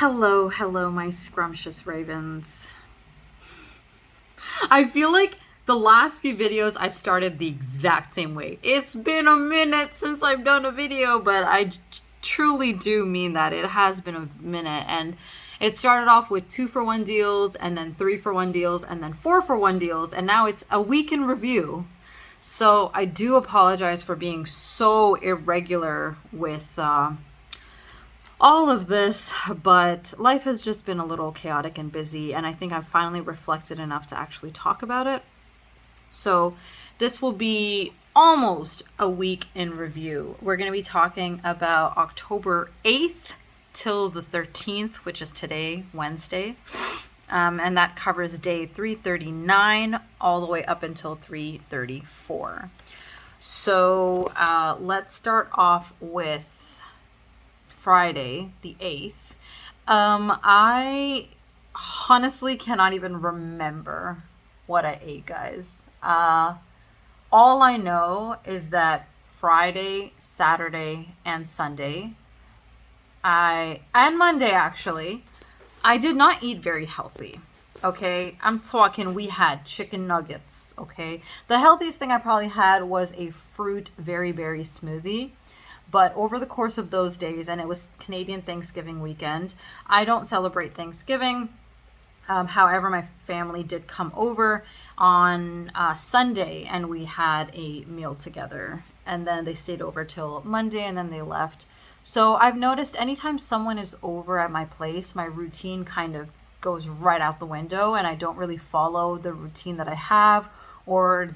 Hello, hello, my scrumptious ravens. I feel like the last few videos I've started the exact same way. It's been a minute since I've done a video, but truly do mean that. It has been a minute, and it started off with 2-for-1 deals, and then 3-for-1 deals, and then 4-for-1 deals, and now it's a week in review. So I do apologize for being so irregular with all of this, but life has just been a little chaotic and busy, and I think I've finally reflected enough to actually talk about it. So this will be almost a week in review. We're going to be talking about October 8th till the 13th, which is today, Wednesday. And that covers day 339 all the way up until 334. So let's start off with Friday, the 8th. I honestly cannot even remember what I ate, guys. All I know is that Friday, Saturday, and Sunday, and Monday actually, I did not eat very healthy. Okay, I'm talking we had chicken nuggets. Okay, the healthiest thing I probably had was a fruit very berry smoothie. But over the course of those days, and it was Canadian Thanksgiving weekend, I don't celebrate Thanksgiving. However, my family did come over on Sunday, and we had a meal together. And then they stayed over till Monday, and then they left. So I've noticed anytime someone is over at my place, my routine kind of goes right out the window, and I don't really follow the routine that I have, or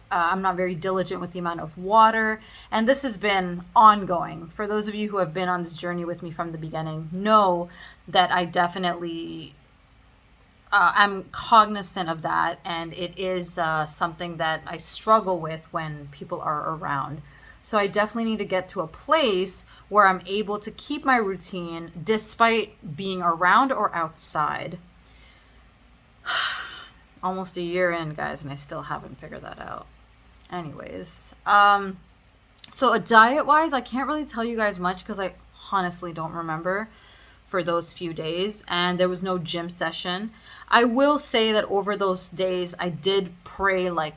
I'm not very diligent with the amount of water. And this has been ongoing. For those of you who have been on this journey with me from the beginning, know that I definitely I'm cognizant of that, and it is something that I struggle with when people are around. So I definitely need to get to a place where I'm able to keep my routine despite being around or outside. Almost a year in, guys, and I still haven't figured that out. Anyways, so diet wise, I can't really tell you guys much because I honestly don't remember for those few days, and there was no gym session. I will say that over those days I did pray like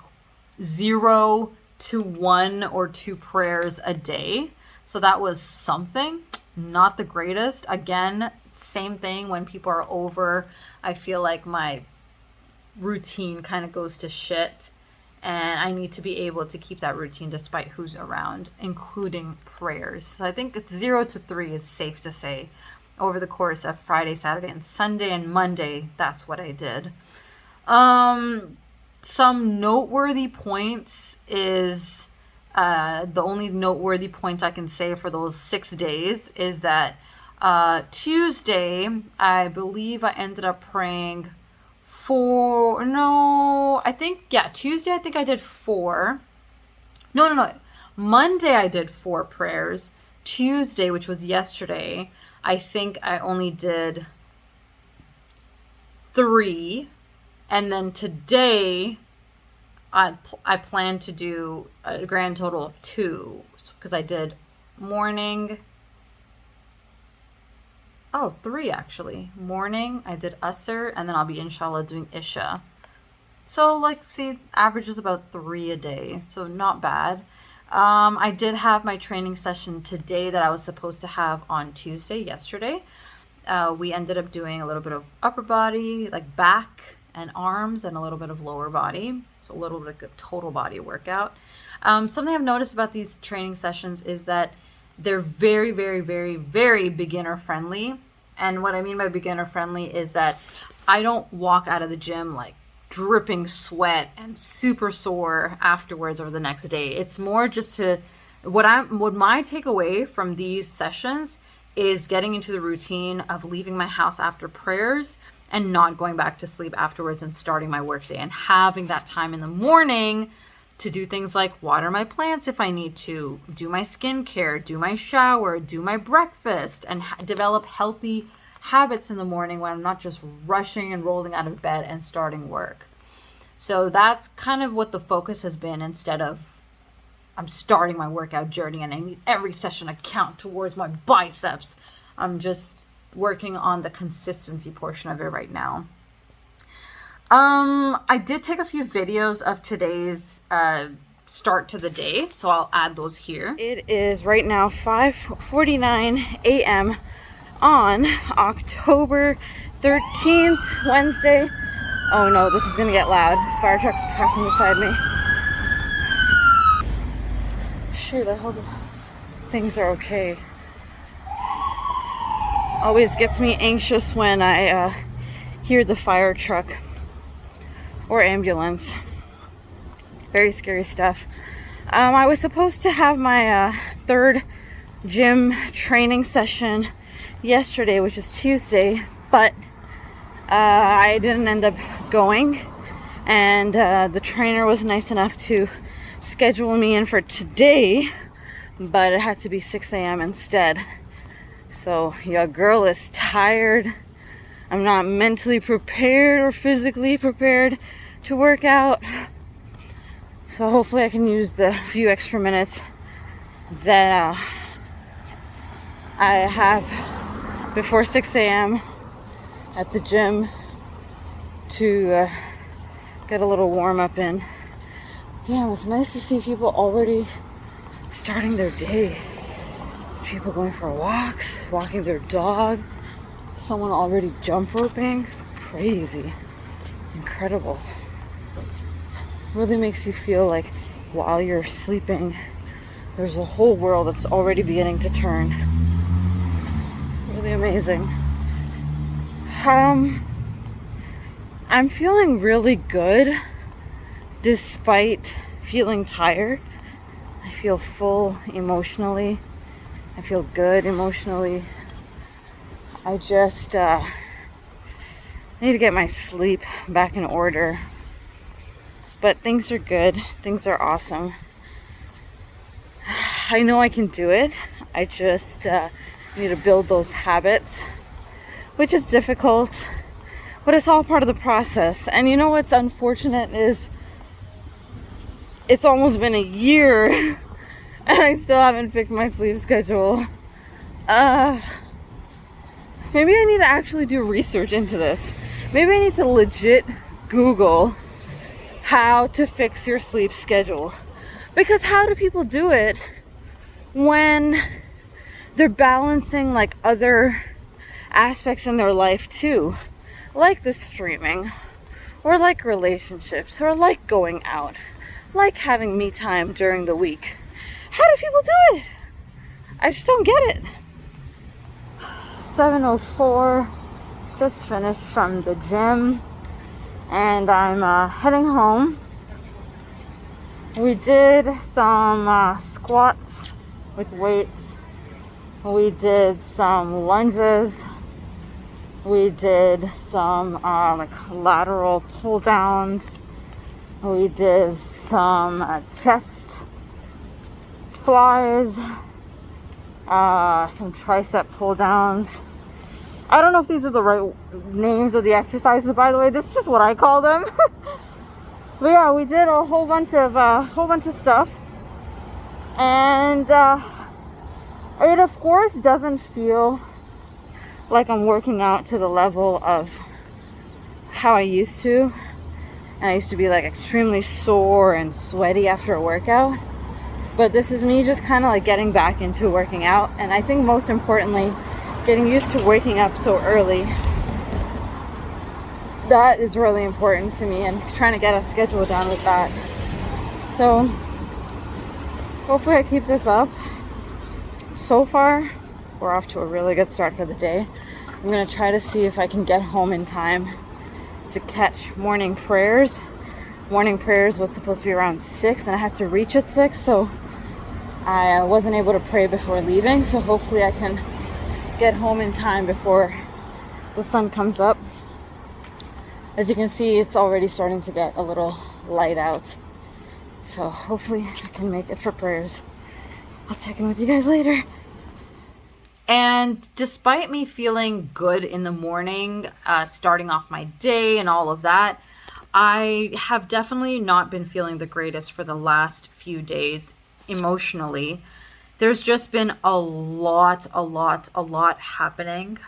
0 to 1 or 2 prayers a day, so that was something. Not the greatest. Again, same thing, when people are over, I feel like my routine kind of goes to shit, and I need to be able to keep that routine despite who's around, including prayers. So I think it's 0 to 3 is safe to say. Over the course of Friday, Saturday, and Sunday, and Monday, that's what I did. Some noteworthy points is the only noteworthy points I can say for those 6 days is that Tuesday, I believe I ended up praying Tuesday I think I did 4. No. Monday I did 4 prayers. Tuesday, which was yesterday, I think I only did 3. And then today, I plan to do a grand total of 2, because I did morning. 3 actually. Morning, I did Asr, and then I'll be inshallah doing Isha. So average is about 3 a day, so not bad. I did have my training session today that I was supposed to have on Tuesday, yesterday. We ended up doing a little bit of upper body, like back and arms, and a little bit of lower body. So a little bit of a total body workout. Something I've noticed about these training sessions is that they're very, very, very, very beginner friendly. And what I mean by beginner friendly is that I don't walk out of the gym like dripping sweat and super sore afterwards or the next day. It's more just what my takeaway from these sessions is getting into the routine of leaving my house after prayers and not going back to sleep afterwards and starting my workday, and having that time in the morning to do things like water my plants if I need to, do my skincare, do my shower, do my breakfast, and develop healthy habits in the morning when I'm not just rushing and rolling out of bed and starting work. So that's kind of what the focus has been, instead of I'm starting my workout journey and I need every session to count towards my biceps. I'm just working on the consistency portion of it right now. I did take a few videos of today's start to the day, so I'll add those here. It is right now 5:49 a.m. on October 13th, Wednesday. Oh no, this is gonna get loud. Fire truck's passing beside me. Sure, I hope things are okay. Always gets me anxious when I hear the fire truck or ambulance. Very scary stuff. I was supposed to have my third gym training session yesterday, which is Tuesday, but I didn't end up going, and the trainer was nice enough to schedule me in for today, but it had to be 6 a.m. instead. So your girl is tired. I'm not mentally prepared or physically prepared to work out. So hopefully I can use the few extra minutes that I have before 6 a.m. at the gym to get a little warm up in. Damn, it's nice to see people already starting their day. There's people going for walks, walking their dog, someone already jump roping. Crazy. Incredible. Really makes you feel like while you're sleeping, there's a whole world that's already beginning to turn. Really amazing. I'm feeling really good despite feeling tired. I feel full emotionally. I feel good emotionally. I just need to get my sleep back in order. But things are good. Things are awesome. I know I can do it. I just need to build those habits, which is difficult, but it's all part of the process. And you know what's unfortunate is it's almost been a year and I still haven't fixed my sleep schedule. Maybe I need to actually do research into this. Maybe I need to legit Google how to fix your sleep schedule. Because how do people do it when they're balancing like other aspects in their life too? Like the streaming, or like relationships, or like going out, like having me time during the week. How do people do it? I just don't get it. 7:04, just finished from the gym. And I'm heading home. We did some squats with weights. We did some lunges. We did some like lateral pull downs. We did some chest flies, some tricep pull downs. I don't know if these are the right names of the exercises, by the way. This is just what I call them. But yeah, we did a whole bunch of stuff, and it of course doesn't feel like I'm working out to the level of how I used to. And I used to be like extremely sore and sweaty after a workout. But this is me just kind of like getting back into working out, and I think most importantly, getting used to waking up so early. That is really important to me, and trying to get a schedule down with that. So hopefully I keep this up. So far, we're off to a really good start for the day. I'm going to try to see if I can get home in time to catch morning prayers. Morning prayers was supposed to be around 6, and I had to reach at 6, so I wasn't able to pray before leaving. So hopefully I can get home in time before the sun comes up. As you can see, it's already starting to get a little light out. So hopefully I can make it for prayers. I'll check in with you guys later. And despite me feeling good in the morning, starting off my day and all of that, I have definitely not been feeling the greatest for the last few days emotionally. there's just been a lot happening.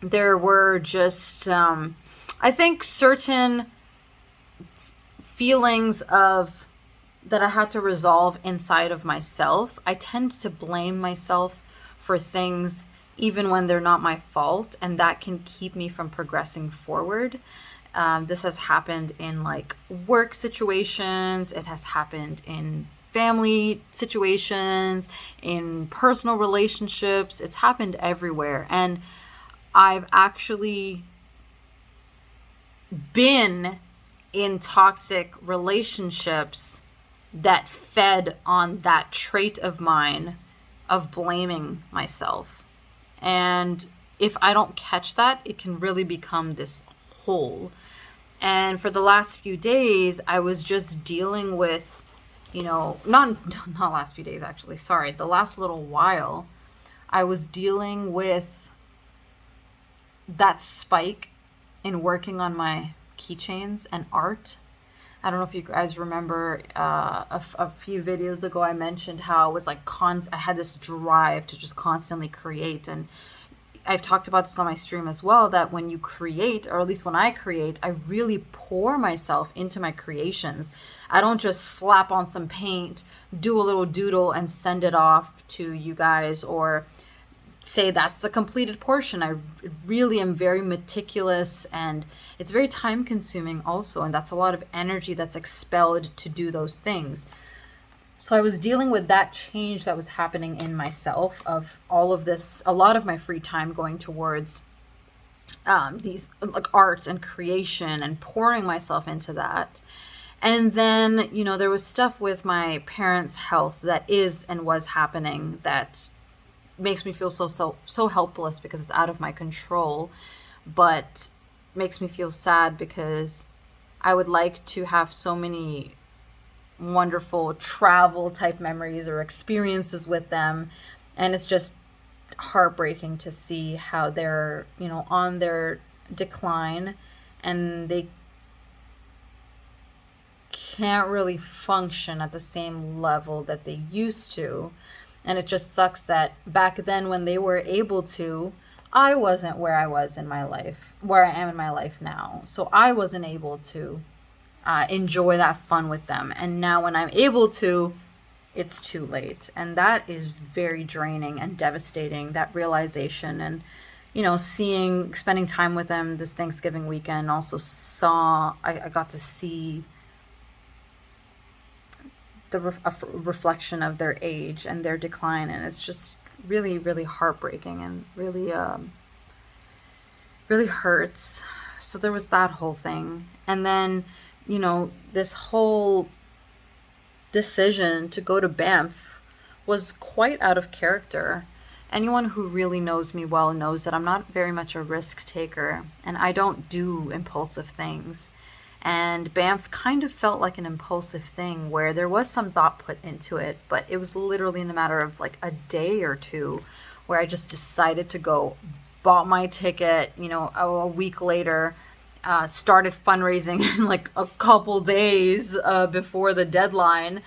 There were just, I think, certain feelings of that I had to resolve inside of myself. I tend to blame myself for things even when they're not my fault, and that can keep me from progressing forward. This has happened in like work situations, it has happened in family situations, in personal relationships, it's happened everywhere. And I've actually been in toxic relationships that fed on that trait of mine of blaming myself. And if I don't catch that, it can really become this hole. And for the last few days, I was just dealing with, not not last few days actually, sorry, the last little while, I was dealing with that spike in working on my keychains and art. I don't know if you guys remember a few videos ago I mentioned how I was like I had this drive to just constantly create, and I've talked about this on my stream as well, that when you create, or at least when I create, I really pour myself into my creations. I don't just slap on some paint, do a little doodle and send it off to you guys, or say that's the completed portion. I really am very meticulous, and it's very time consuming also, and that's a lot of energy that's expelled to do those things. So I was dealing with that change that was happening in myself, of all of this, a lot of my free time going towards these like art and creation and pouring myself into that. And then, there was stuff with my parents' health that is and was happening that makes me feel so helpless because it's out of my control, but makes me feel sad because I would like to have so many wonderful travel type memories or experiences with them, and it's just heartbreaking to see how they're on their decline, and they can't really function at the same level that they used to. And it just sucks that back then when they were able to, I wasn't where I was in my life, where I am in my life now. So I wasn't able to enjoy that fun with them. And now when I'm able to, it's too late. And that is very draining and devastating, that realization. And, spending time with them this Thanksgiving weekend, also I got to see the reflection of their age and their decline, and it's just really, really heartbreaking and really really hurts. So there was that whole thing, and then this whole decision to go to Banff was quite out of character. Anyone who really knows me well knows that I'm not very much a risk taker, and I don't do impulsive things. And Banff kind of felt like an impulsive thing where there was some thought put into it, but it was literally in a matter of like a day or two where I just decided to go, bought my ticket, a week later, started fundraising in like a couple days before the deadline,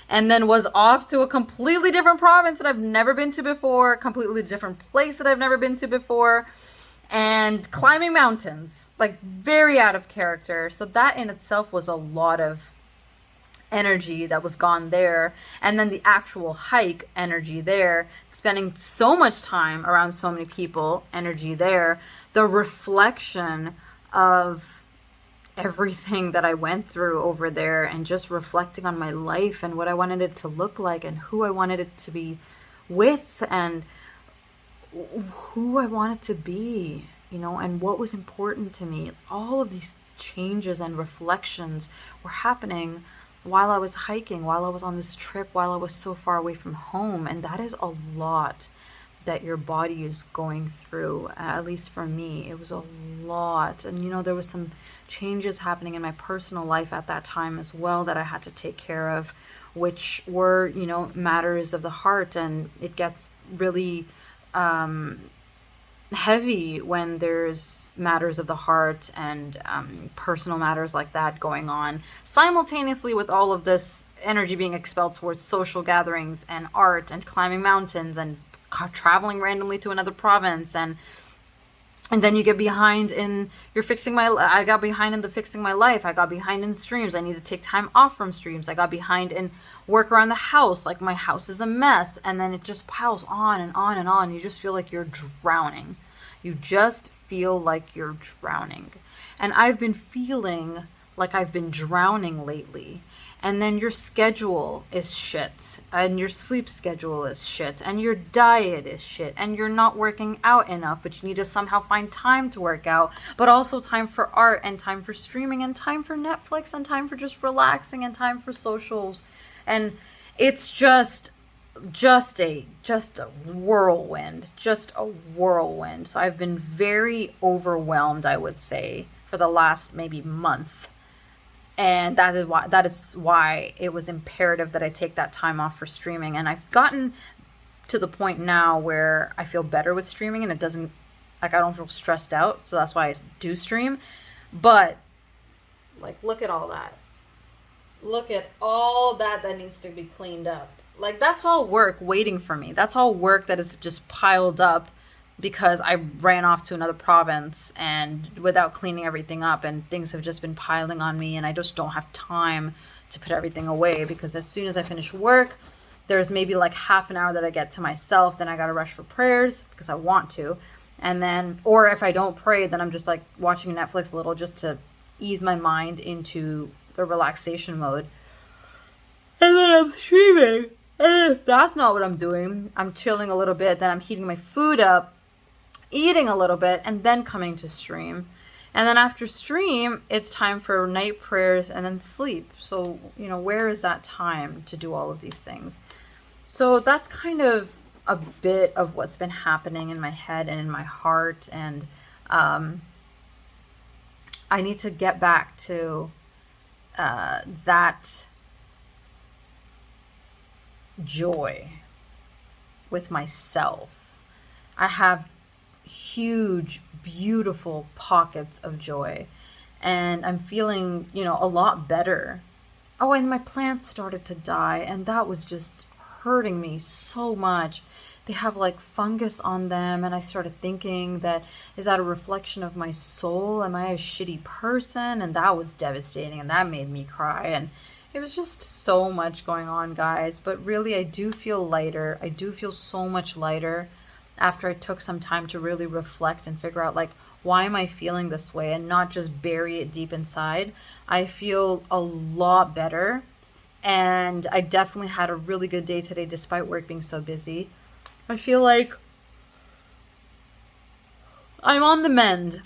and then was off to a completely different province that I've never been to before, completely different place that I've never been to before, and climbing mountains, like very out of character. So that in itself was a lot of energy that was gone there. And then the actual hike, energy there, spending so much time around so many people, energy there, the reflection of everything that I went through over there, and just reflecting on my life and what I wanted it to look like and who I wanted it to be with, and who I wanted to be, and what was important to me. All of these changes and reflections were happening while I was hiking, while I was on this trip, while I was so far away from home. And that is a lot that your body is going through. At least for me, it was a lot. And, there was some changes happening in my personal life at that time as well that I had to take care of, which were, matters of the heart. And it gets really heavy when there's matters of the heart and personal matters like that going on simultaneously with all of this energy being expelled towards social gatherings and art and climbing mountains and traveling randomly to another province, and then you get behind in your I got behind in the fixing my life. I got behind in streams. I need to take time off from streams. I got behind in work around the house. Like, my house is a mess. And then it just piles on and on and on. You just feel like you're drowning. You just feel like you're drowning. And I've been feeling like I've been drowning lately. And then your schedule is shit, and your sleep schedule is shit, and your diet is shit, and you're not working out enough, but you need to somehow find time to work out, but also time for art, and time for streaming, and time for Netflix, and time for just relaxing, and time for socials. And it's just a whirlwind, So I've been very overwhelmed, I would say, for the last maybe month. And that is why it was imperative that I take that time off for streaming. And I've gotten to the point now where I feel better with streaming, and it doesn't, like, I don't feel stressed out. So that's why I do stream. But, like, look at all that. Look at all that needs to be cleaned up. Like, that's all work waiting for me. That's all work that is just piled up because I ran off to another province and without cleaning everything up, and things have just been piling on me, and I just don't have time to put everything away, because as soon as I finish work, there's maybe like half an hour that I get to myself. Then I got to rush for prayers because I want to. And then, or if I don't pray, then I'm just like watching Netflix a little just to ease my mind into the relaxation mode. And then I'm streaming. And if that's not what I'm doing, I'm chilling a little bit, then I'm heating my food up, eating a little bit, and then coming to stream. And then after stream, it's time for night prayers and then sleep. So, where is that time to do all of these things? So that's kind of a bit of what's been happening in my head and in my heart. And I need to get back to that joy with myself. I have huge, beautiful pockets of joy, and I'm feeling, a lot better. Oh, and my plants started to die, and that was just hurting me so much. They have like fungus on them, and I started thinking is that a reflection of my soul? Am I a shitty person? And that was devastating, and that made me cry. And it was just so much going on, guys. But really, I do feel lighter. I do feel so much lighter after I took some time to really reflect and figure out, like, why am I feeling this way, and not just bury it deep inside. I feel a lot better, and I definitely had a really good day today despite work being so busy. I feel like I'm on the mend.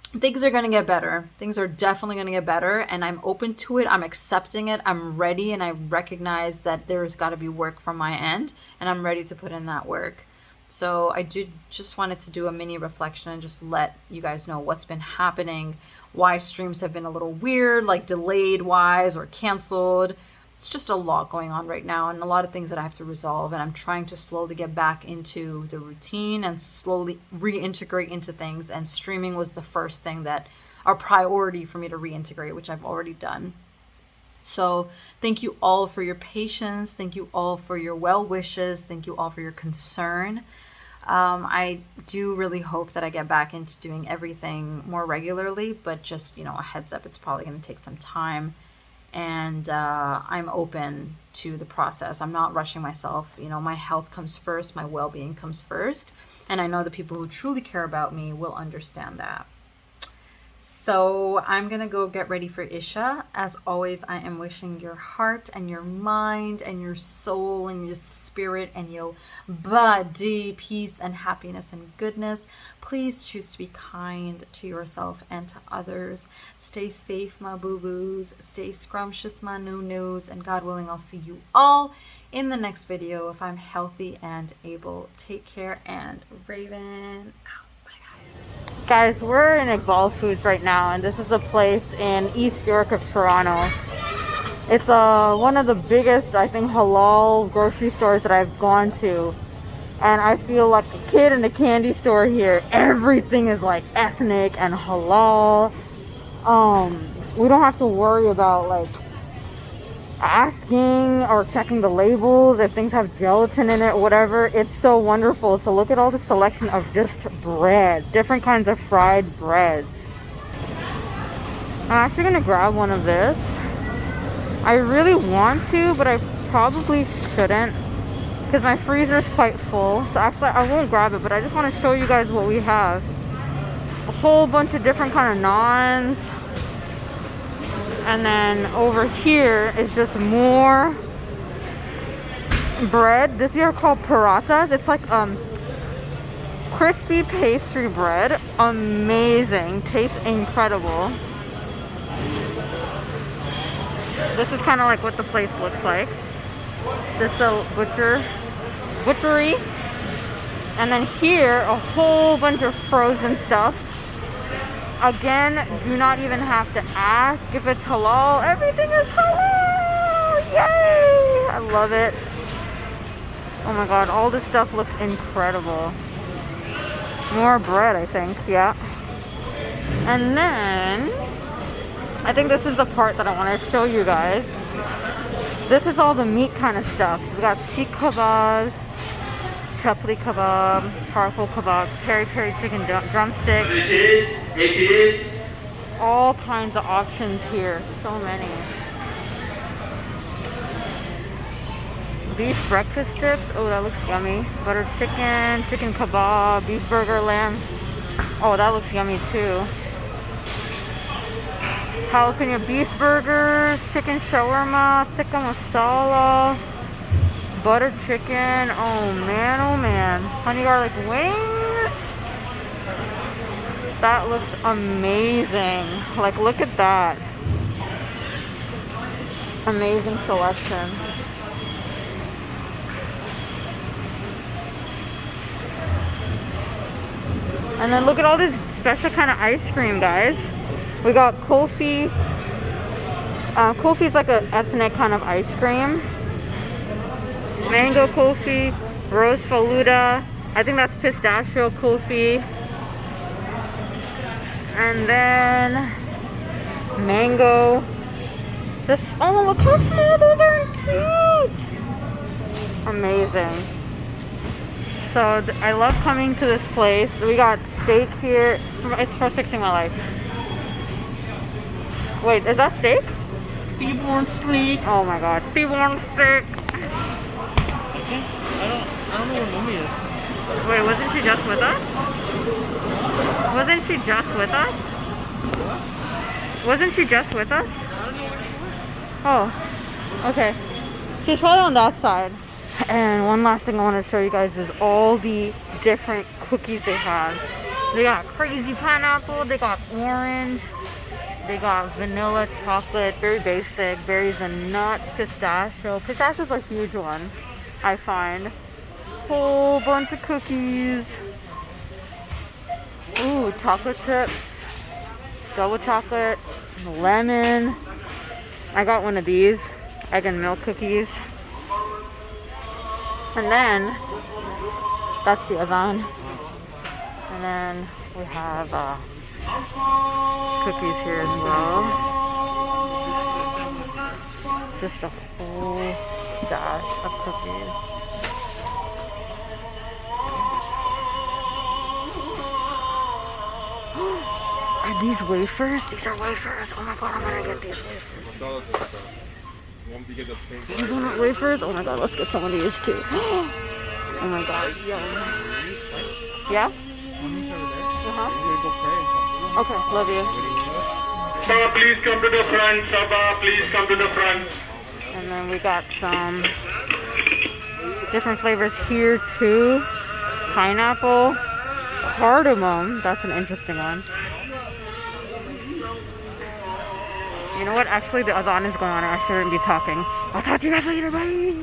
Things are going to get better. Things are definitely going to get better, and I'm open to it. I'm accepting it. I'm ready, and I recognize that there's got to be work from my end, and I'm ready to put in that work. So I just wanted to do a mini reflection and just let you guys know what's been happening, why streams have been a little weird, like delayed wise or canceled. It's just a lot going on right now, and a lot of things that I have to resolve, and I'm trying to slowly get back into the routine and slowly reintegrate into things. And streaming was the first thing that a priority for me to reintegrate, which I've already done. So thank you all for your patience. Thank you all for your well wishes. Thank you all for your concern. I do really hope that I get back into doing everything more regularly, but just, a heads up, it's probably going to take some time. And I'm open to the process. I'm not rushing myself. My health comes first. My well-being comes first. And I know the people who truly care about me will understand that. So I'm going to go get ready for Isha. As always, I am wishing your heart and your mind and your soul and your spirit and your body peace and happiness and goodness. Please choose to be kind to yourself and to others. Stay safe, my boo-boos. Stay scrumptious, my new-news. And God willing, I'll see you all in the next video if I'm healthy and able. Take care, and Raven out. Guys, we're in Iqbal Foods right now, and this is a place in East York of Toronto. It's one of the biggest, I think, halal grocery stores that I've gone to, and I feel like a kid in a candy store here. Everything is like ethnic and halal. We don't have to worry about like asking or checking the labels if things have gelatin in it, whatever. It's so wonderful. So look at all the selection of just bread, different kinds of fried breads. I'm actually gonna grab one of this. I really want to, but I probably shouldn't because my freezer is quite full. So actually I won't grab it, but I just want to show you guys what we have. A whole bunch of different kind of naans. And then over here is just more bread. These are called parathas. It's like crispy pastry bread. Amazing. Tastes incredible. This is kind of like what the place looks like. This is a butchery. And then here, a whole bunch of frozen stuff. Again, do not even have to ask if it's halal. Everything is halal! Yay! I love it. Oh my god, all this stuff looks incredible. More bread, I think, yeah. And then, I think this is the part that I want to show you guys. This is all the meat kind of stuff. We got seekh kebabs, chapli kebab, charcoal kebab, peri-peri chicken drumstick. All kinds of options here. So many. Beef breakfast strips. Oh, that looks yummy. Butter chicken, chicken kebab, beef burger, lamb. Oh, that looks yummy too. Jalapeno beef burgers, chicken shawarma, tikka masala, butter chicken. Oh man, honey garlic wings. That looks amazing. Like, look at that. Amazing selection. And then look at all this special kind of ice cream, guys. We got kulfi. Kulfi is like an ethnic kind of ice cream. Mango kulfi, rose faluda. I think that's pistachio kulfi. And then mango. This, oh, look how small those are, cute. Amazing. So I love coming to this place. We got steak here. It's for fixing my life. Wait, is that steak? T-bone steak. Oh my god, T-bone steak. I don't know where mommy is. Wait, wasn't she just with us? Wasn't she just with us? Wasn't she just with us? Oh, okay. She's probably on that side. And one last thing I want to show you guys is all the different cookies they have. They got crazy pineapple, they got orange, they got vanilla, chocolate, very basic, berries and nuts, pistachio. Pistachio's a huge one, I find. Whole bunch of cookies. Ooh, chocolate chips, double chocolate, lemon. I got one of these, egg and milk cookies. And then, that's the adhan. And then we have cookies here as well. Just a whole stash of cookies. Are these wafers? These are wafers. Oh my god, I'm gonna get these wafers. These are not wafers? Oh my god, let's get some of these too. Oh my god, yum. Yeah? Okay, love you. Sabah, please come to the front. Sabah, please come to the front. And then we got some different flavors here too. Pineapple, cardamom. That's an interesting one. You know what? Actually, the adhan is going on. I shouldn't be talking. I'll talk to you guys later. Bye.